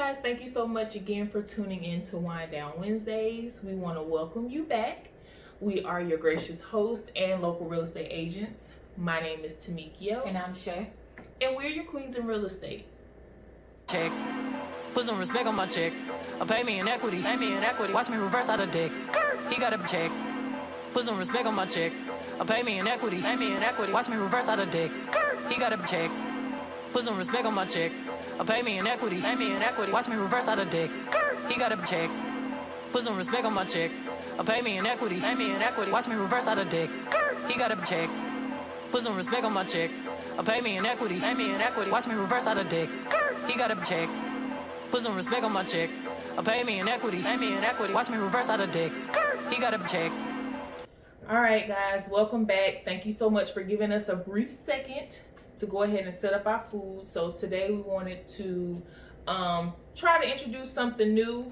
guys, thank you so much again for tuning in to Wind Down Wednesdays. We want to welcome you back. We are your gracious host and local real estate agents. My name is Tamikio. And I'm Shay. And we're your queens in real estate. Check. Put some respect on my check. Pay me in equity. Watch me reverse out of dicks. He got a check. Put some respect on my check. Pay me in equity. Watch me reverse out of dicks. He got a check. Put some respect on my check. Pay me in equity. Watch me reverse out of dicks. He got a check. Put some respect on my check. Pay me in equity. Watch me reverse out of dicks. He got a check. Put some respect on my check. Pay me in equity. Watch me reverse out of dicks. He got a check. Put some respect on my check. Pay me in equity. Watch me reverse out of dicks. He got a check. All right, guys, welcome back. Thank you so much for giving us a brief second to go ahead and set up our food. So today we wanted to try to introduce something new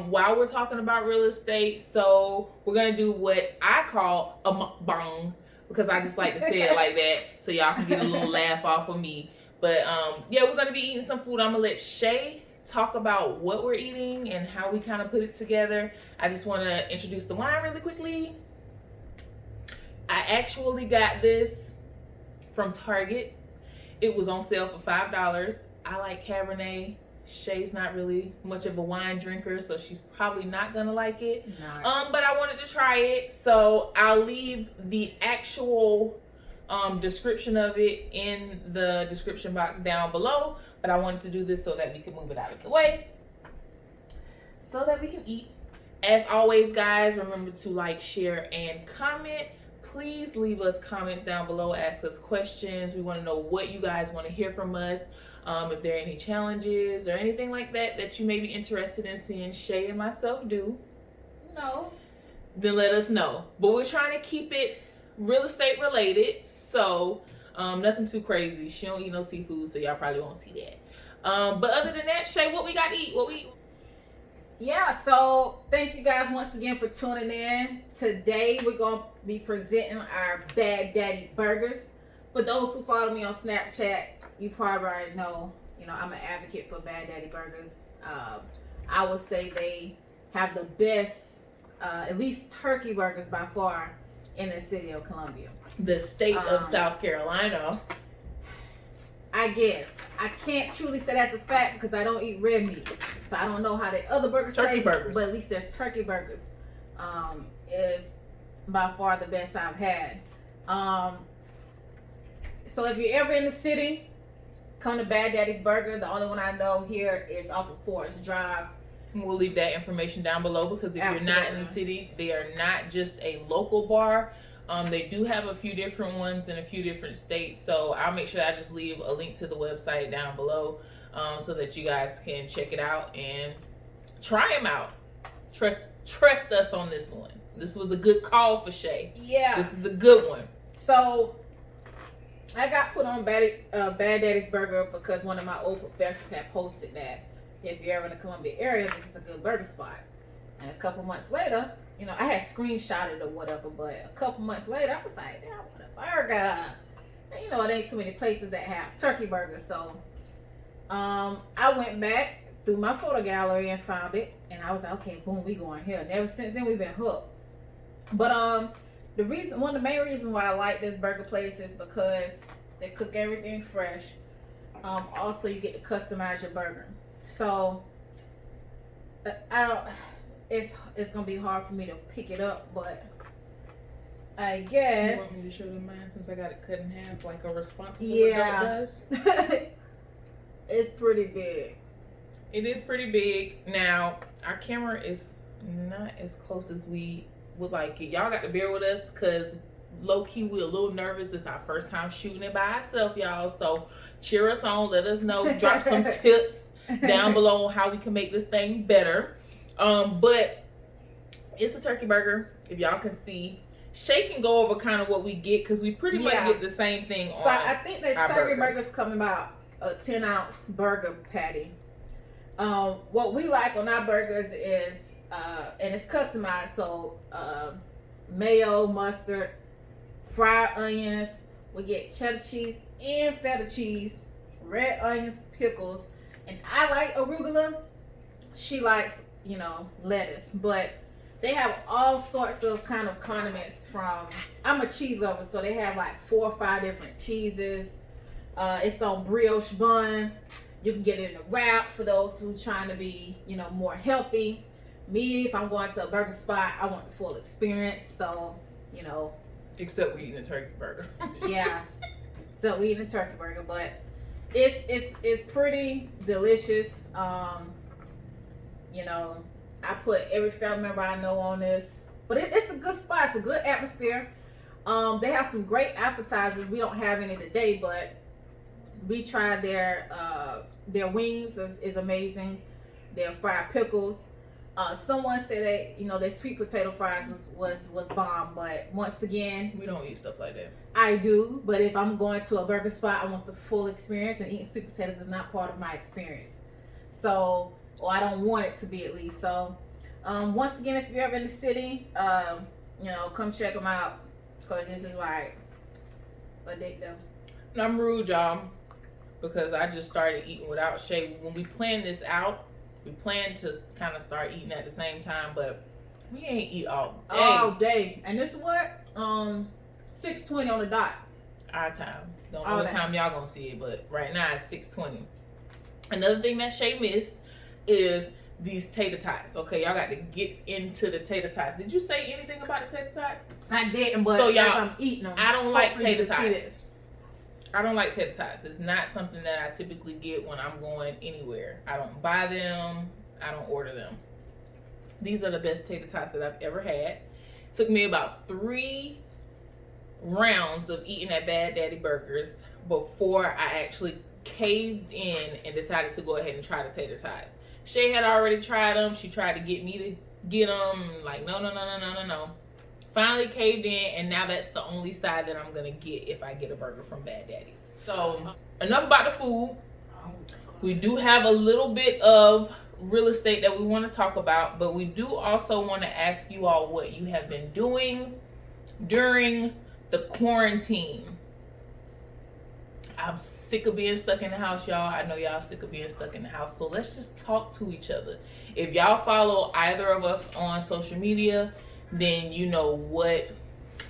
while we're talking about real estate. So we're gonna do what I call a mukbang, because I just like to say it like that, so y'all can get a little laugh off of me. But yeah, we're gonna be eating some food. I'm gonna let Shay talk about what we're eating and how we kind of put it together. I just want to introduce the wine really quickly. I actually got this from Target. It was on sale for $5. I like Cabernet. Shay's not really much of a wine drinker, so she's probably not gonna like it. Nice. But I wanted to try it, so I'll leave the actual description of it in the description box down below. But I wanted to do this so that we can move it out of the way, so that we can eat. As always, guys, remember to like, share, and comment. Please leave us comments down below. Ask us questions. We want to know what you guys want to hear from us. If there are any challenges or anything like that that you may be interested in seeing Shay and myself do, then let us know. But we're trying to keep it real estate related, so nothing too crazy. She don't eat no seafood, so y'all probably won't see that. But other than that, Shay, what we got to eat? Yeah, so thank you guys once again for tuning in. Today we're going to be presenting our Bad Daddy burgers. For those who follow me on Snapchat, you probably already know, I'm an advocate for Bad Daddy burgers. I would say they have the best, at least turkey burgers by far, in the city of Columbia. The state of South Carolina. I guess. I can't truly say that's a fact because I don't eat red meat. So I don't know how the other burgers taste. But at least their turkey burgers is by far the best I've had. So if you're ever in the city, come to Bad Daddy's Burger. The only one I know here is off of Forest Drive. We'll leave that information down below, because if you're not in the city, they are not just a local bar. They do have a few different ones in a few different states, so I'll make sure that I just leave a link to the website down below so that you guys can check it out and try them out. Trust us on this one. This was a good call for Shay. Yeah. This is a good one. So I got put on Bad Daddy's Burger because one of my old professors had posted that if you're ever in the Columbia area, this is a good burger spot. And a couple months later, I had screenshotted or whatever, but a couple months later, I was like, damn, I want a burger. And it ain't too many places that have turkey burgers. So I went back through my photo gallery and found it. And I was like, okay, boom, we going here. And ever since then, we've been hooked. But one of the main reasons why I like this burger place is because they cook everything fresh. Also, you get to customize your burger. So it's gonna be hard for me to pick it up, but I guess. You want me to show them mine since I got it cut in half like a responsible adult does? It's pretty big. It is pretty big. Now, our camera is not as close as we would like it. Y'all got to bear with us because low-key we're a little nervous. It's our first time shooting it by ourselves, y'all. So cheer us on. Let us know. Drop some tips down below on how we can make this thing better. But it's a turkey burger, if y'all can see. Shay can go over kind of what we get because we pretty much get the same thing on. So I think that turkey burgers come about a 10-ounce burger patty. What we like on our burgers is, and it's customized, so mayo, mustard, fried onions. We get cheddar cheese and feta cheese, red onions, pickles, And I like arugula. She likes, you know, lettuce. But they have all sorts of kind of condiments from, I'm a cheese lover, so they have like 4 or 5 different cheeses. It's on brioche bun. You can get it in a wrap for those who trying to be, you know, more healthy. Me, if I'm going to a burger spot, I want the full experience. So, you know. Except we're eating a turkey burger. Yeah. So we eating a turkey burger, but it's pretty delicious. You know, I put every family member I know on this, but it's a good spot. It's a good atmosphere. They have some great appetizers. We don't have any today, but we tried their wings is amazing. Their fried pickles. Someone said that, you know, their sweet potato fries was bomb, but once again, we don't eat stuff like that. I do, but if I'm going to a burger spot, I want the full experience, and eating sweet potatoes is not part of my experience. So, or I don't want it to be, at least. So, once again, if you're ever in the city, you know, come check them out, because this is like addictive. And I'm rude, y'all, because I just started eating without Shay. When we planned this out, we planned to kind of start eating at the same time, but we ain't eat all day. All day. And this is what? 6:20 on the dot. Our time. Don't know All what day. time y'all gonna see it, but right now it's 6:20. Another thing that Shay missed is these tater tots. Okay, y'all got to get into the tater tots. Did you say anything about the tater tots? I didn't, but So, y'all, as I'm eating them, I don't like hopefully you tater can see tots. this. I don't like tater tots. It's not something that I typically get when I'm going anywhere. I don't buy them. I don't order them. These are the best tater tots that I've ever had. Took me about 3 rounds of eating at Bad Daddy Burgers before I actually caved in and decided to go ahead and try the tater tots. Shay had already tried them. She tried to get me to get them. Like, no. Finally caved in, and now that's the only side that I'm gonna get if I get a burger from Bad Daddy's. So, enough about the food. We do have a little bit of real estate that we want to talk about, but we do also want to ask you all what you have been doing during the quarantine. I'm sick of being stuck in the house, y'all. I know y'all sick of being stuck in the house, so let's just talk to each other. If y'all follow either of us on social media, then you know what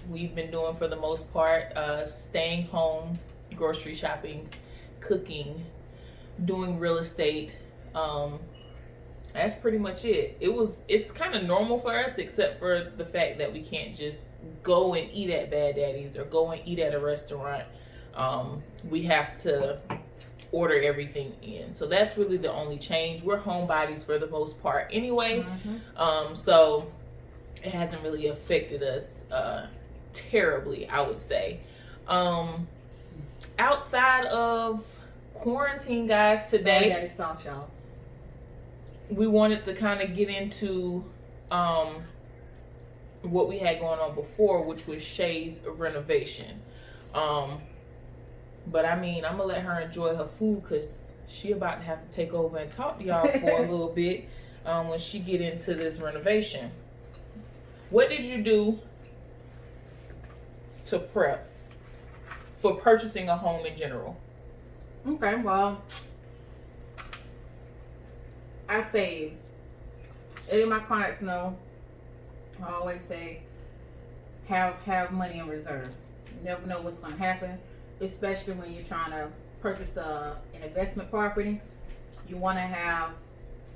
we've been doing for the most part. Staying home, grocery shopping, cooking, doing real estate. That's pretty much it. It's kind of normal for us, except for the fact that we can't just go and eat at Bad Daddy's or go and eat at a restaurant. We have to order everything in. So that's really the only change. We're homebodies for the most part anyway. So it hasn't really affected us terribly, I would say. Outside of quarantine, guys, today Bad Daddy sauce, y'all. we wanted to kind of get into what we had going on before, which was Shay's renovation. But I mean, I'm gonna let her enjoy her food because she about to have to take over and talk to y'all for a little bit when she get into this renovation. What did you do to prep for purchasing a home in general? Okay, well, I saved. Any of my clients know, I always say, have money in reserve. You never know what's going to happen, especially when you're trying to purchase an investment property. You want to have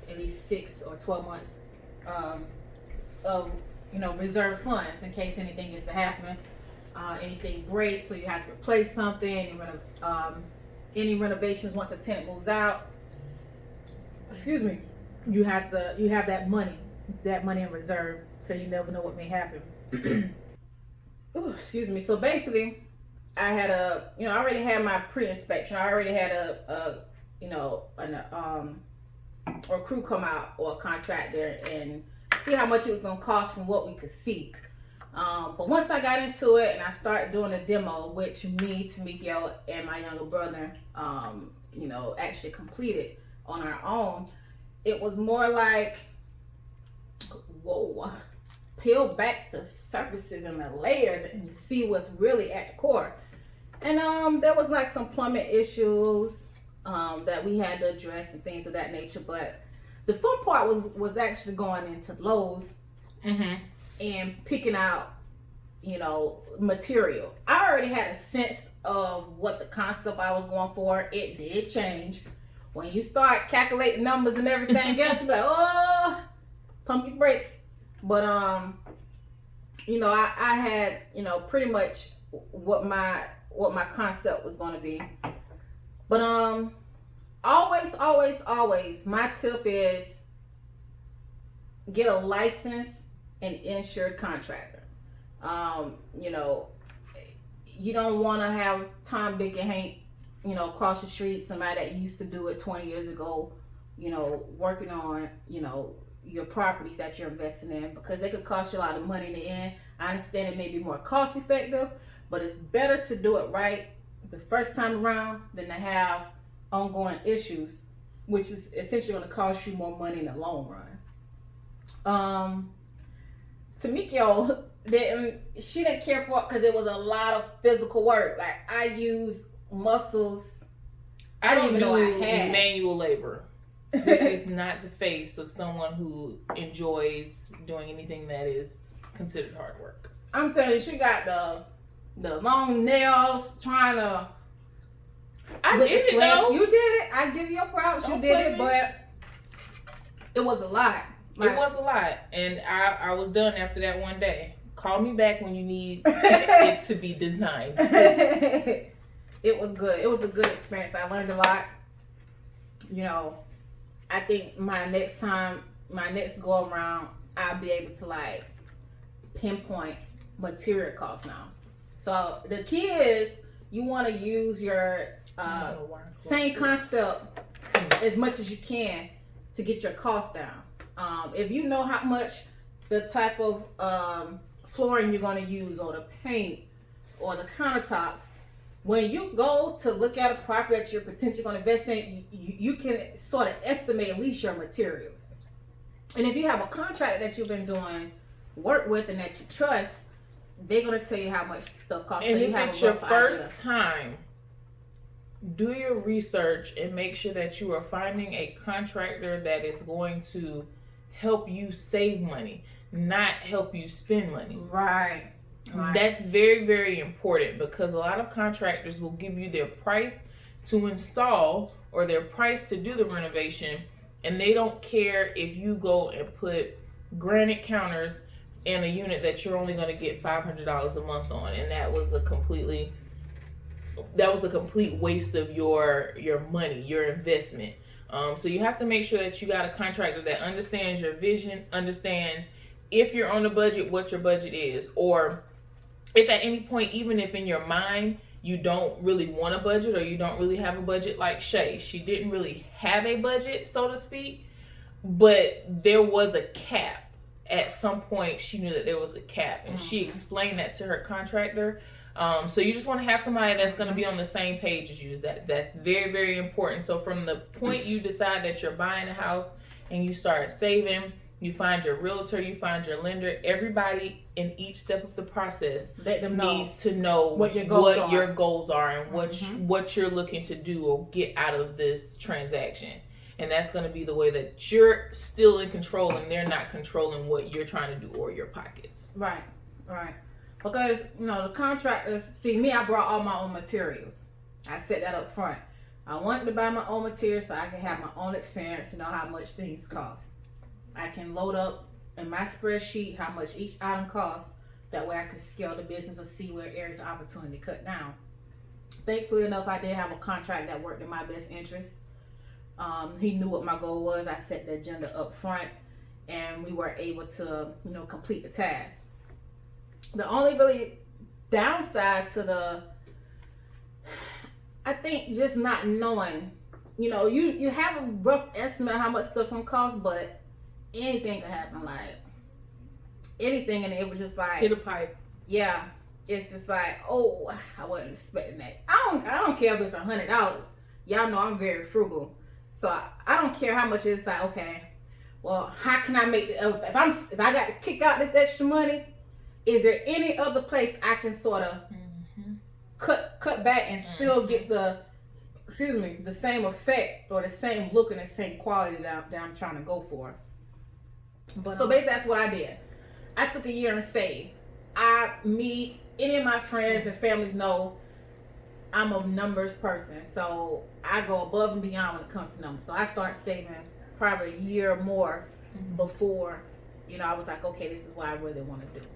at least 6 or 12 months of reserve funds in case anything is to happen, anything breaks, so you have to replace something. Any renovations once a tenant moves out. Excuse me. You have that money in reserve because you never know what may happen. Ooh, excuse me. So basically, I had I already had my pre-inspection. I already had a crew come out, or a contractor, and see how much it was gonna cost from what we could see. But once I got into it and I started doing a demo, which me, Tamikio, and my younger brother, actually completed on our own, it was more like, whoa, peel back the surfaces and the layers and you see what's really at the core. And there was like some plumbing issues. that we had to address and things of that nature. But the fun part was actually going into Lowe's and picking out, material. I already had a sense of what the concept I was going for. It did change. When you start calculating numbers and everything else, you're like, oh, pump your brakes. But, I had, pretty much what my concept was going to be. But, always, my tip is get a licensed and insured contractor. You don't want to have Tom, Dick, and Hank, across the street, somebody that used to do it 20 years ago, working on, your properties that you're investing in, because they could cost you a lot of money in the end. I understand it may be more cost effective, but it's better to do it right the first time around than to have ongoing issues, which is essentially going to cost you more money in the long run. Tamikio she didn't care for it because it was a lot of physical work. Like, I use muscles I don't even know I had. manual labor. This is not the face of someone who enjoys doing anything that is considered hard work. I'm telling you, she got the long nails trying to. I did it though. You did it. I give you props. You did it, but it was a lot. It was a lot, and I was done after that one day. Call me back when you need it to be designed. It was good. It was a good experience. I learned a lot. I think my next go around, I'll be able to pinpoint material costs now. So the key is you want to use your same concept as much as you can to get your costs down. If you know how much the type of flooring you're going to use, or the paint, or the countertops, when you go to look at a property that you're potentially going to invest in, you can sort of estimate at least your materials. And if you have a contractor that you've been doing work with and that you trust, they're going to tell you how much stuff costs. And so if it's your first time, do your research and make sure that you are finding a contractor that is going to help you save money, not help you spend money. Right. That's very, very important, because a lot of contractors will give you their price to install or their price to do the renovation, and they don't care if you go and put granite counters in a unit that you're only going to get $500 a month on, and that was a complete waste of your money, your investment. So you have to make sure that you got a contractor that understands your vision, understands if you're on a budget, what your budget is, or if at any point, even if in your mind you don't really want a budget or you don't really have a budget, like Shay, she didn't really have a budget, so to speak, but there was a cap. At some point, she knew that there was a cap, and she explained that to her contractor. So you just want to have somebody that's going to be on the same page as you. That's very, very important. So from the point you decide that you're buying a house and you start saving, you find your realtor, you find your lender, everybody in each step of the process needs to know what your goals are and what you're looking to do or get out of this transaction. And that's going to be the way that you're still in control and they're not controlling what you're trying to do or your pockets. Right. Because, the contractors, see me, I brought all my own materials. I set that up front. I wanted to buy my own materials so I can have my own experience and know how much things cost. I can load up in my spreadsheet how much each item costs. That way I can scale the business or see where areas of opportunity to cut down. Thankfully enough, I did have a contract that worked in my best interest. He knew what my goal was. I set the agenda up front and we were able to, complete the task. The only really downside to I think just not knowing, you have a rough estimate of how much stuff can cost, but anything could happen, anything, and it was just hit a pipe. Yeah, it's just I wasn't expecting that. I don't care if it's $100. Y'all know I'm very frugal, so I don't care how much it's okay. Well, how can I make if I got to kick out this extra money? Is there any other place I can sort of cut back and still get the the same effect or the same look and the same quality that I'm trying to go for. But so basically, that's what I did. I took a year and saved. Any of my friends and families know I'm a numbers person, so I go above and beyond when it comes to numbers. So I started saving probably a year or more before, I was like, okay, this is what I really want to do.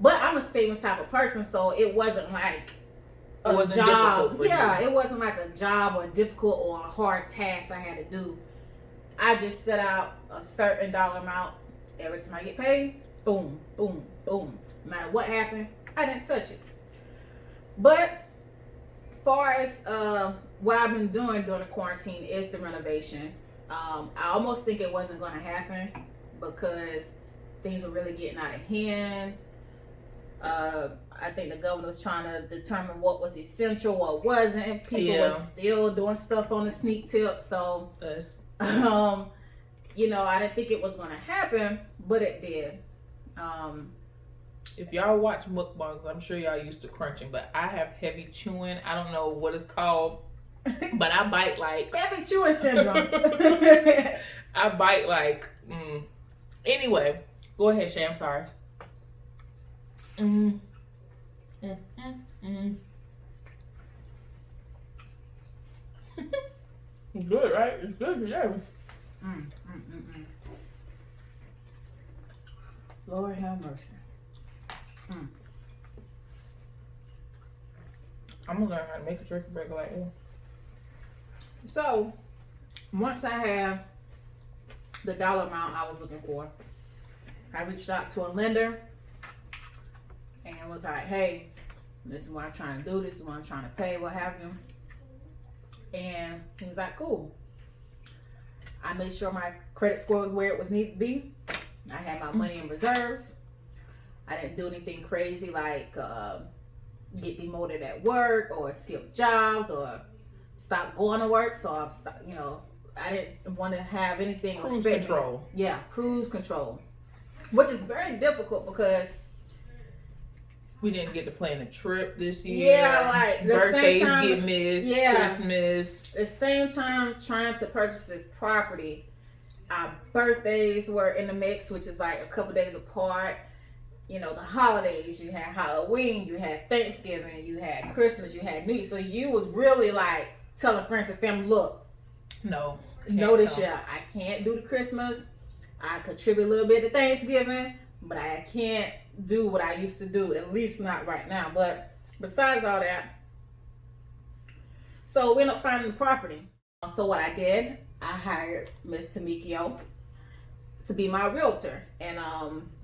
But I'm a savings type of person, so it wasn't like a job. Yeah, it wasn't like a job or difficult or a hard task I had to do. I just set out a certain dollar amount every time I get paid. Boom, boom, boom. No matter what happened, I didn't touch it. But far as what I've been doing during the quarantine is the renovation. I almost think it wasn't going to happen because things were really getting out of hand. I think the governor was trying to determine what was essential, what wasn't. People were still doing stuff on the sneak tip. So, I didn't think it was going to happen, but it did. If y'all watch mukbangs, I'm sure y'all used to crunching, but I have heavy chewing. I don't know what it's called, but I bite like heavy chewing syndrome. I bite like. Anyway, go ahead, Shay. I'm sorry. It's good, right? It's good, yeah. Lord have mercy. I'm gonna learn how to make a turkey burger like that. So, once I have the dollar amount I was looking for, I reached out to a lender and was like, hey, this is what I'm trying to do, this is what I'm trying to pay, what have you. And he was like, cool. I made sure my credit score was where it was needed to be. I had my money in reserves. I didn't do anything crazy like get demoted at work or skip jobs or stop going to work. So I didn't want to have anything cruise control. Yeah, cruise control, which is very difficult because we didn't get to plan a trip this year. Yeah, like the birthdays same time, get missed. Christmas. The same time trying to purchase this property, our birthdays were in the mix, which is like a couple days apart. The holidays, you had Halloween, you had Thanksgiving, you had Christmas, you had New Year. So you was really like telling friends and family, look, this year I can't do the Christmas. I contribute a little bit to Thanksgiving, but I can't do what I used to do, at least not right now. But besides all that, so we ended up finding the property. So what I did, I hired Miss Tamikio to be my realtor. And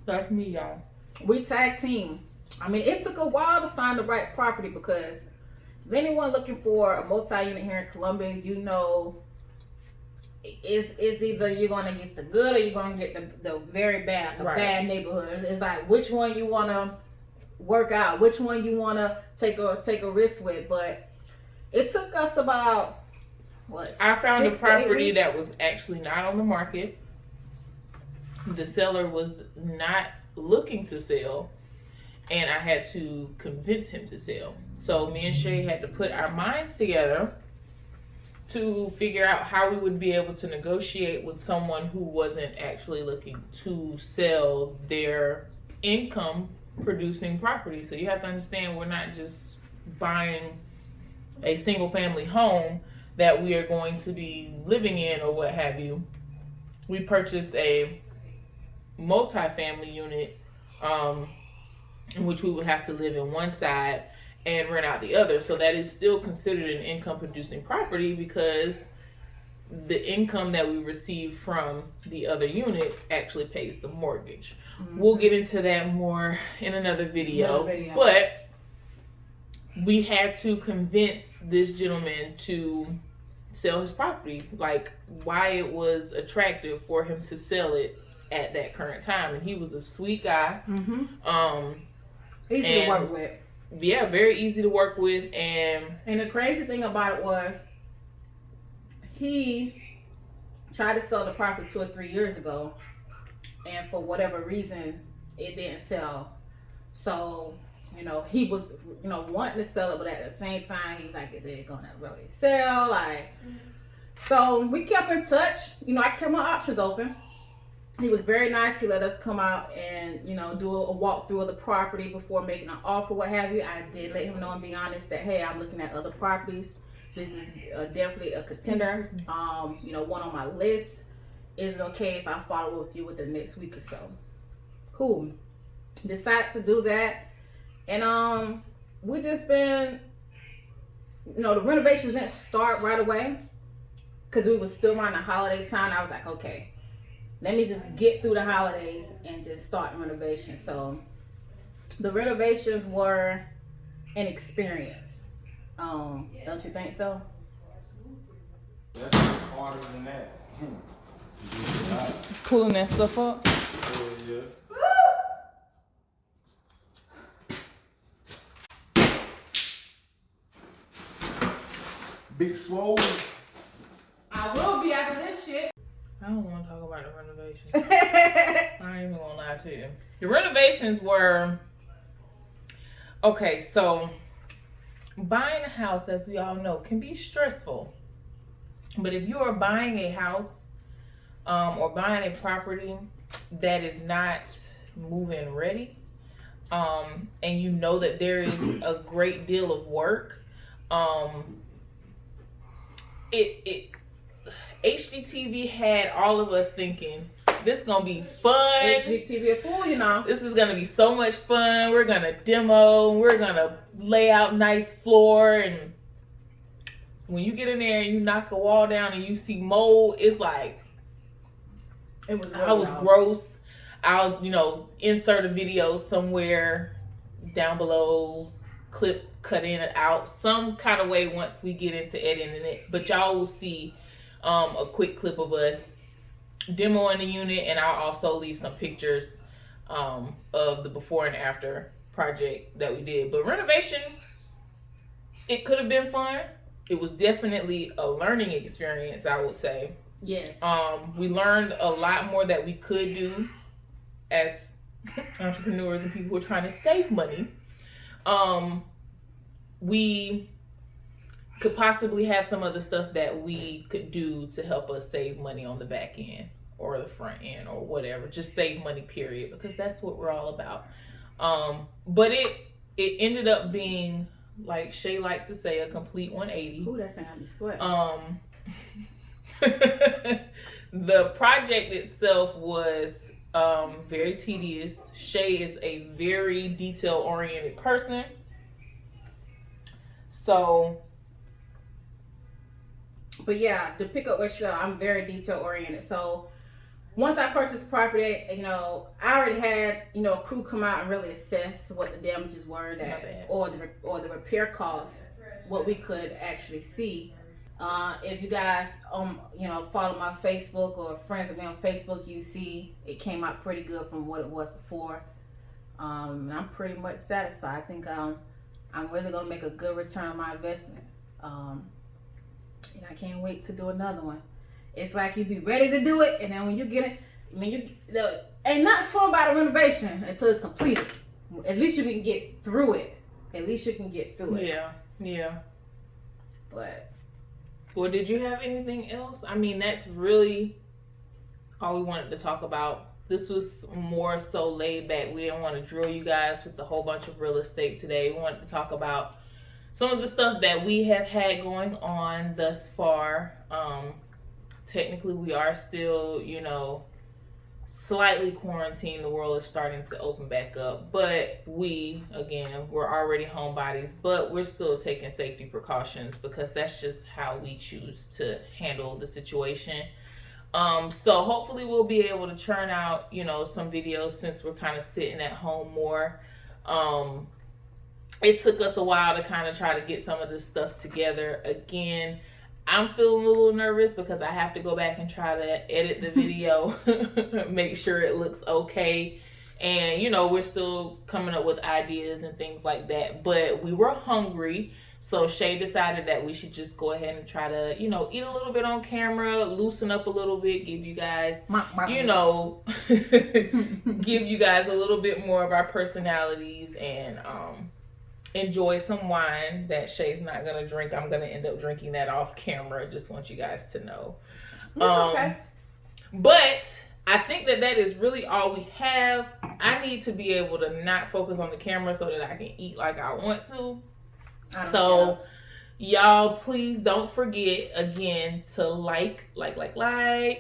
that's me, y'all. We tag team. I mean, it took a while to find the right property because if anyone looking for a multi-unit here in Columbia, it's either you're going to get the good or you're going to get the very bad, bad neighborhood. It's like which one you want to work out, which one you want to take a risk with. But it took us about I found a property that was actually not on the market. The seller was not looking to sell, and I had to convince him to sell. So me and Shay had to put our minds together to figure out how we would be able to negotiate with someone who wasn't actually looking to sell their income producing property. So you have to understand, we're not just buying a single family home that we are going to be living in or what have you. We purchased a multi-family unit in which we would have to live in one side and rent out the other. So that is still considered an income producing property because the income that we receive from the other unit actually pays the mortgage. We'll get into that more in another video. But we had to convince this gentleman to sell his property, like why it was attractive for him to sell it at that current time. And he was a sweet guy. Easy to work with. Yeah, very easy to work with. And the crazy thing about it was he tried to sell the property 2 or 3 years ago, and for whatever reason it didn't sell. So you know, he was, you know, wanting to sell it, but at the same time, he was like, is it gonna really sell? Like, so we kept in touch. You know, I kept my options open. He was very nice. He let us come out and, you know, do a walkthrough of the property before making an offer, what have you. I did let him know and be honest that, hey, I'm looking at other properties. This is definitely a contender. You know, one on my list. Is it okay if I follow with you within the next week or so? Cool. Decided to do that. And we just been, you know, the renovations didn't start right away because we was still around the holiday time. I was like, okay, let me just get through the holidays and just start the renovation. So the renovations were an experience. Don't you think so? That's harder than that. Pulling that stuff up. Yeah. Big swole. I will be after this shit. I don't want to talk about the renovations. I ain't even gonna lie to you. The renovations were okay. So buying a house, as we all know, can be stressful. But if you are buying a house or buying a property that is not move-in ready, and you know that there is a great deal of work, HGTV had all of us thinking, this is gonna be fun. HGTV a fool, you know. This is gonna be so much fun. We're gonna demo. We're gonna lay out nice floor, and when you get in there and you knock a wall down and you see mold, it's like It was. I was gross. I'll, you know, insert a video somewhere down below, clip, cut in and out, some kind of way once we get into editing it. But y'all will see a quick clip of us demoing the unit, and I'll also leave some pictures of the before and after project that we did. But renovation, it could have been fun. It was definitely a learning experience, I would say. Yes. We learned a lot more that we could do as entrepreneurs and people who are trying to save money. We could possibly have some other stuff that we could do to help us save money on the back end or the front end or whatever. Just save money, period, because that's what we're all about. But it ended up being, like Shay likes to say, a complete 180. Ooh, that thing had me sweat. The project itself was very tedious. Shay is a very detail-oriented person. So, but yeah, to pick up what I'm very detail-oriented. So once I purchased property, you know, I already had, you know, a crew come out and really assess what the damages were that, or the repair costs, what we could actually see. If you guys, you know, follow my Facebook or friends with me on Facebook, you see it came out pretty good from what it was before. And I'm pretty much satisfied. I think I'm really gonna make a good return on my investment. And I can't wait to do another one. It's like you be ready to do it, and then when you get it, ain't nothing fun about a renovation until it's completed. At least you can get through it. Yeah. But Well, did you have anything else? I mean, that's really all we wanted to talk about. This was more so laid back. We didn't want to drill you guys with a whole bunch of real estate today. We wanted to talk about some of the stuff that we have had going on thus far. Technically, we are still, you know, slightly quarantined. The world is starting to open back up. But we're already homebodies, but we're still taking safety precautions because that's just how we choose to handle the situation. So hopefully we'll be able to churn out, you know, some videos since we're kind of sitting at home more. It took us a while to kind of try to get some of this stuff together. Again, I'm feeling a little nervous because I have to go back and try to edit the video, make sure it looks okay. And, you know, we're still coming up with ideas and things like that. But we were hungry. So Shay decided that we should just go ahead and try to, you know, eat a little bit on camera, loosen up a little bit, give you guys, you know, give you guys a little bit more of our personalities and enjoy some wine that Shay's not gonna drink. I'm gonna end up drinking that off camera. Just want you guys to know. It's okay. But I think that is really all we have. I need to be able to not focus on the camera so that I can eat like I want to. So y'all, please don't forget again to like,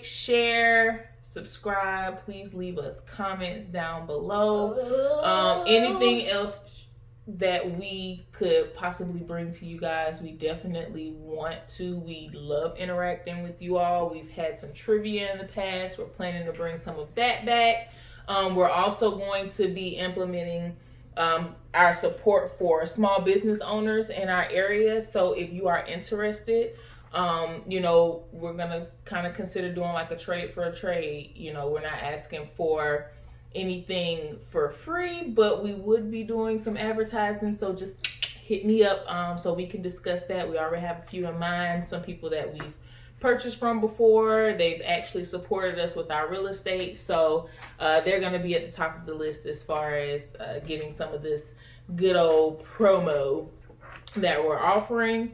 share, subscribe. Please leave us comments down below. Anything else that we could possibly bring to you guys, we definitely want to. We love interacting with you all. We've had some trivia in the past. We're planning to bring some of that back. We're also going to be implementing our support for small business owners in our area. So if you are interested, you know, we're gonna kind of consider doing like a trade for a trade. You know, we're not asking for anything for free, but we would be doing some advertising. So just hit me up so we can discuss that. We already have a few in mind. Some people that we've purchased from before, they've actually supported us with our real estate, so they're going to be at the top of the list as far as getting some of this good old promo that we're offering.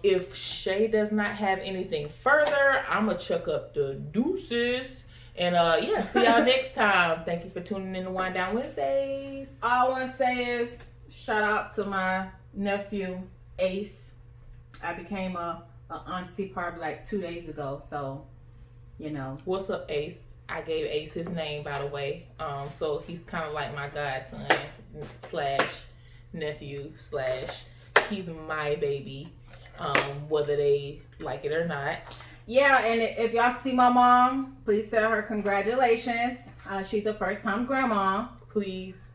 If Shay does not have anything further, I'm gonna chuck up the deuces and yeah, see y'all next time. Thank you for tuning in to Wind Down Wednesdays. All I want to say is shout out to my nephew Ace. I became a auntie probably like 2 days ago, so you know. What's up, Ace? I gave Ace his name, by the way. So he's kind of like my godson slash nephew slash he's my baby, whether they like it or not. Yeah, and if y'all see my mom, please tell her congratulations. She's a first-time grandma. Please.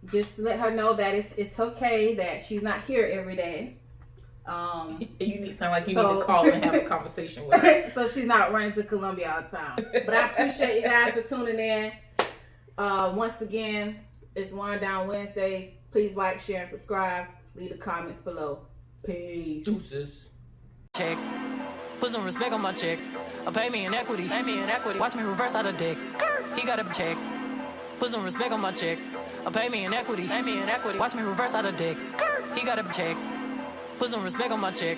Just let her know that it's okay that she's not here every day. You need sound like you need to call and have a conversation with her. So she's not running to Columbia all the time. But I appreciate you guys for tuning in. Once again, it's Wind Down Wednesdays. Please like, share, and subscribe. Leave the comments below. Peace. Deuces. Check. Put some respect on my check. Pay me in equity. Pay me in equity. Watch me reverse out of dicks. He got a check. Put some respect on my check. Pay me in equity. Pay me in equity. Watch me reverse out of dicks. He got a check. Put some respect on my check.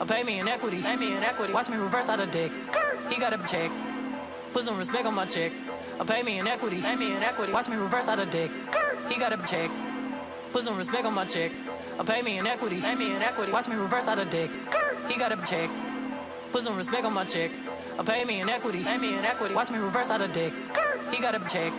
Pay me in equity. Pay me in equity. Watch me reverse out of dicks. He got a check. Put some respect on my check. Pay me in equity. Pay me in equity. Watch me reverse out of dicks. He got a check. Put some respect on my check. Pay me in equity. Pay me in equity. Watch me reverse out of dicks. He got a check. Put some respect on my check. Pay me in equity. Pay me in equity. Watch me reverse out of dicks. He got a check.